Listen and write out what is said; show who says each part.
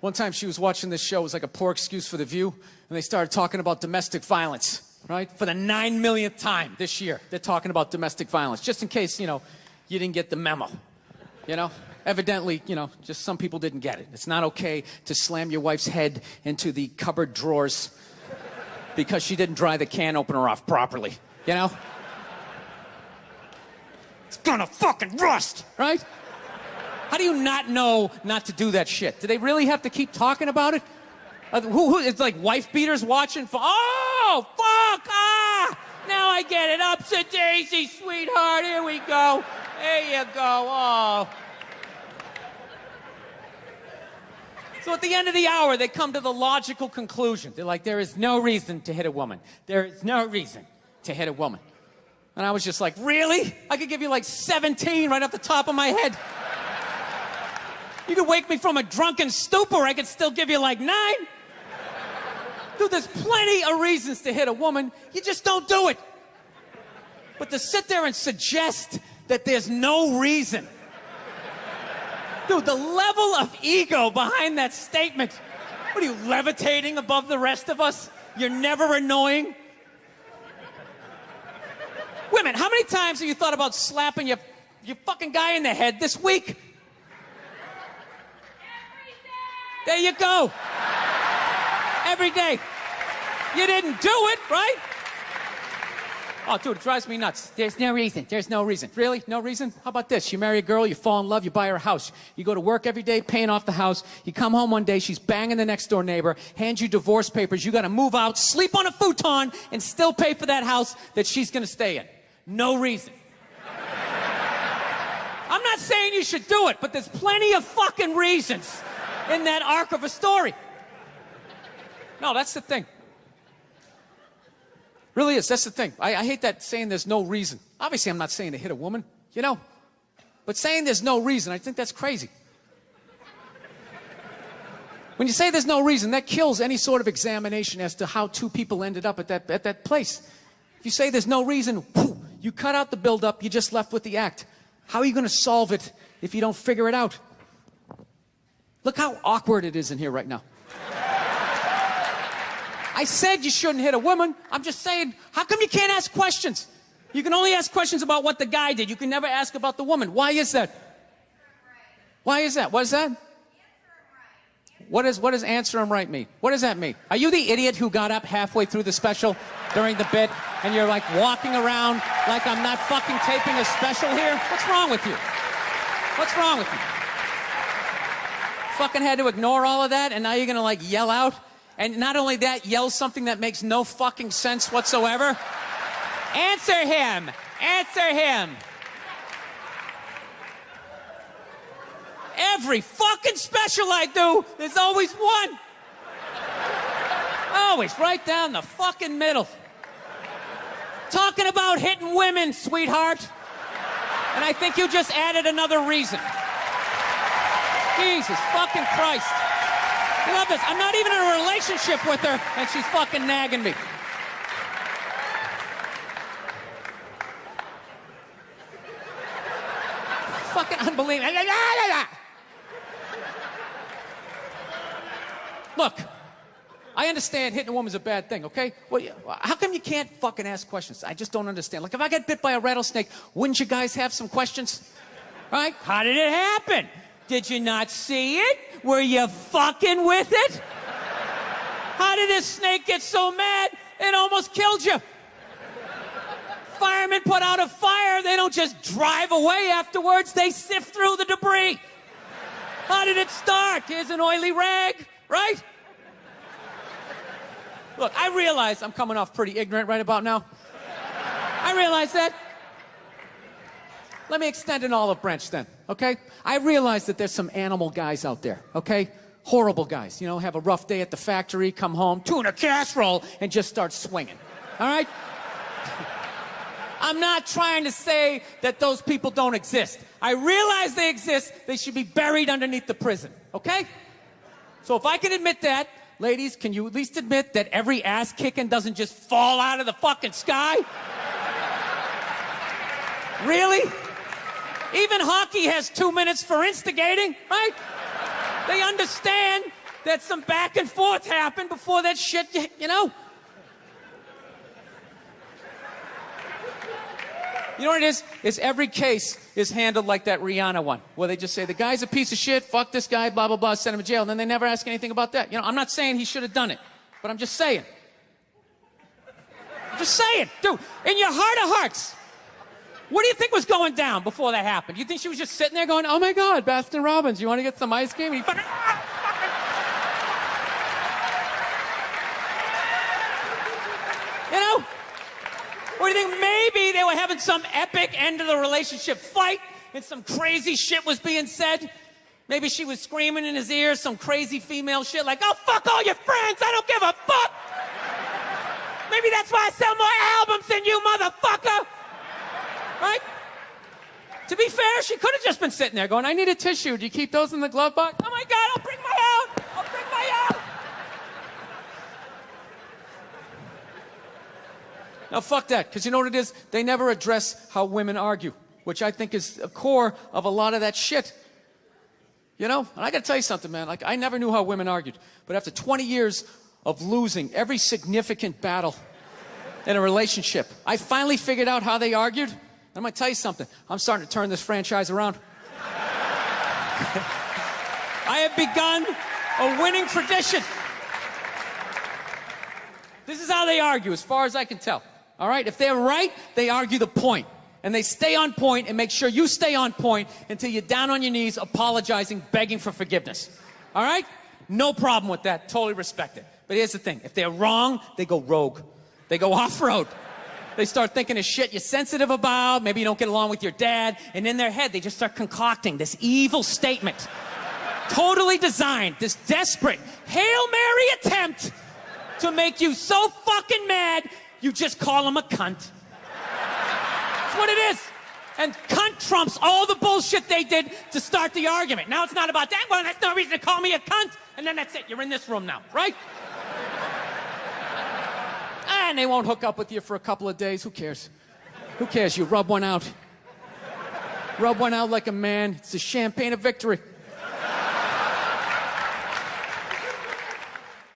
Speaker 1: One time she was watching this show, it was like a poor excuse for The View, and they started talking about domestic violence, right? For the 9 millionth time this year, they're talking about domestic violence, just in case, you didn't get the memo, Evidently, just some people didn't get it. It's not okay to slam your wife's head into the cupboard drawers because she didn't dry the can opener off properly, It's gonna fucking rust, right? How do you not know not to do that shit? Do they really have to keep talking about it? It's like wife beaters watching. Oh, fuck! Now I get it. Ups a daisy, sweetheart. Here we go. There you go. Oh. So at the end of the hour, they come to the logical conclusion. They're like, there is no reason to hit a woman. There is no reason to hit a woman. And I was just like, really? I could give you like 17 right off the top of my head. You could wake me from a drunken stupor, I could still give you like 9. Dude, there's plenty of reasons to hit a woman. You just don't do it. But to sit there and suggest that there's no reason. Dude, the level of ego behind that statement. What are you, levitating above the rest of us? You're never annoying? Women, how many times have you thought about slapping your fucking guy in the head this week? There you go. Every day. You didn't do it, right? Oh, dude, it drives me nuts. There's no reason. There's no reason. Really? No reason? How about this? You marry a girl, you fall in love, you buy her a house. You go to work every day, paying off the house. You come home one day, she's banging the next door neighbor, hands you divorce papers. You got to move out, sleep on a futon, and still pay for that house that she's going to stay in. No reason. I'm not saying you should do it, but there's plenty of fucking reasons in that arc of a story. No, that's the thing. Really is. That's the thing. I hate that saying there's no reason. Obviously, I'm not saying to hit a woman, But saying there's no reason, I think that's crazy. When you say there's no reason, that kills any sort of examination as to how two people ended up at that place. If you say there's no reason, you cut out the build-up, you're just left with the act. How are you going to solve it if you don't figure it out? Look how awkward it is in here right now. I said you shouldn't hit a woman. I'm just saying, how come you can't ask questions? You can only ask questions about what the guy did. You can never ask about the woman. Why is that? Why is that? What is that? What does answer him right mean? What does that mean? Are you the idiot who got up halfway through the special during the bit and you're like walking around like I'm not fucking taping a special here? What's wrong with you? What's wrong with you? Fucking had to ignore all of that and now you're gonna like yell out? And not only that, yell something that makes no fucking sense whatsoever? Answer him! Answer him! Every fucking special I do, there's always one. Always, right down the fucking middle. Talking about hitting women, sweetheart. And I think you just added another reason. Jesus fucking Christ. I love this. I'm not even in a relationship with her, and she's fucking nagging me. Fucking unbelievable. Look, I understand hitting a woman's a bad thing, okay? Well, how come you can't fucking ask questions? I just don't understand. Like, if I get bit by a rattlesnake, wouldn't you guys have some questions? Right? How did it happen? Did you not see it? Were you fucking with it? How did this snake get so mad it almost killed you? Firemen put out a fire. They don't just drive away afterwards. They sift through the debris. How did it start? Here's an oily rag, right? Look, I realize I'm coming off pretty ignorant right about now. I realize that. Let me extend an olive branch then, okay? I realize that there's some animal guys out there, okay? Horrible guys, have a rough day at the factory, come home, tuna casserole, and just start swinging, all right? I'm not trying to say that those people don't exist. I realize they exist. They should be buried underneath the prison, okay? So if I can admit that, ladies, can you at least admit that every ass kicking doesn't just fall out of the fucking sky? Really? Even hockey has 2 minutes for instigating, right? They understand that some back and forth happened before that shit, you know? You know what it is? Is every case is handled like that Rihanna one, where they just say, the guy's a piece of shit, fuck this guy, blah, blah, blah, send him to jail, and then they never ask anything about that. You know, I'm not saying he should have done it, but I'm just saying. I'm just saying. Dude, in your heart of hearts, what do you think was going down before that happened? You think she was just sitting there going, oh my God, Baskin Robbins, you want to get some ice cream? You know? Or do you think maybe they were having some epic end of the relationship fight and some crazy shit was being said? Maybe she was screaming in his ear some crazy female shit like, oh, fuck all your friends, I don't give a fuck. Maybe that's why I sell more albums than you, motherfucker. Right? To be fair, she could have just been sitting there going, I need a tissue. Do you keep those in the glove box? Oh my God, I'll bring my out. I'll bring my out. Now, fuck that, because you know what it is? They never address how women argue, which I think is the core of a lot of that shit. You know? And I got to tell you something, man. Like, I never knew how women argued. But after 20 years of losing every significant battle in a relationship, I finally figured out how they argued. I'm going to tell you something. I'm starting to turn this franchise around. I have begun a winning tradition. This is how they argue, as far as I can tell. All right? If they're right, they argue the point. And they stay on point and make sure you stay on point until you're down on your knees, apologizing, begging for forgiveness. All right? No problem with that. Totally respect it. But here's the thing. If they're wrong, they go rogue. They go off-road. They start thinking of shit you're sensitive about. Maybe you don't get along with your dad. And in their head, they just start concocting this evil statement. Totally designed. This desperate Hail Mary attempt to make you so fucking mad, you just call him a cunt. That's what it is. And cunt trumps all the bullshit they did to start the argument. Now it's not about that. Well, that's no reason to call me a cunt. And then that's it. You're in this room now, right? And they won't hook up with you for a couple of days. Who cares? Who cares? You rub one out. Rub one out like a man. It's the champagne of victory.